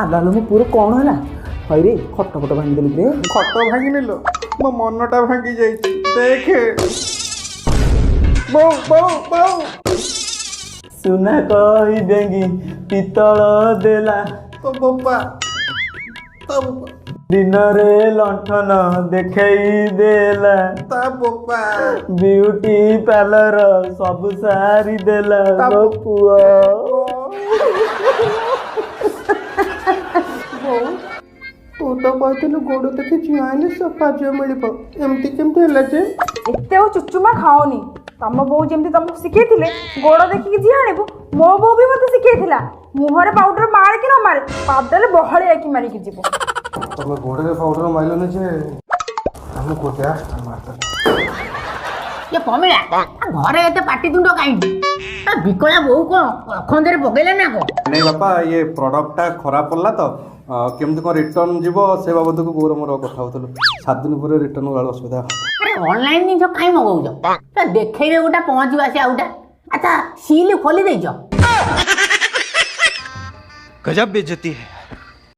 ଆଲାଲ ମୋ ପୁଅ କଣ ହେଲା ହଇରେ ଖଟ ଫଟ ଭାଙ୍ଗିଦେଲୁ ରେ ଖଟ ଭାଙ୍ଗିନି ଲୋ ମୋ ମନଟା ଭାଙ୍ଗି ଯାଇଛି ଦେଖେ ବୋଉ ବୋଉ ବୋଉ ସୁନା କହି ବେଙ୍ଗି ପିତଳ ଦେଲା ତୋ ବୋପା ତା ବୋପା ଦିନରେ ଲଣ୍ଠନ ଦେଖେଇ ଦେଲା ତା ବୋପା ବିୟୁଟି ପାର୍ଲର ସବୁ ସାରି ଦେଲା ମୋ ପୁଅ ବୋଉ ତୁ ତ କହିଥିଲୁ ଗୋଡ଼ ଦେଖି ଝିଅ ଆଇଲେ ସଫା ଝିଅ ମିଳିବ ଏମିତି କେମିତି ହେଲା ଯେ ଏତେ ଆଉ ଚୁଚୁମା ଖାଅନି। ତମ ବୋଉ ଯେମିତି ତମକୁ ଶିଖେଇଥିଲେ ଗୋଡ଼ ଦେଖିକି ଝିଅ ଆଣିବୁ, ମୋ ବୋଉ ବି ମତେ ଶିଖେଇଥିଲା ମୁହଁରେ ପାଉଡର ମାରେ କି ନ ମାରେ ପାଦରେ ବହଳିଆକି ମାରିକି ଯିବ। ତମେ ଗୋଡ଼ରେ ପାଉଡର ମାରିଲନି ଯେ ଆମେ କୋଟିଆ ये कमिला घरे एते पाटितुंड काईंटी बिकला बोहू कौन खंजरे पकेला ना को नहीं बापा ये प्रोडक्टटा खराब पड़ला तो केमती कौन रिटर्न जीव से बाबद को गोर मोर कथा होतलु 7 दिन पर रिटर्न वाला असुविधा अरे ऑनलाइन नि जो काई मगौछ त देखैबे गोटा पहुंचबा से आउटा अच्छा सील खोली देछ गजब बेइज्जती है।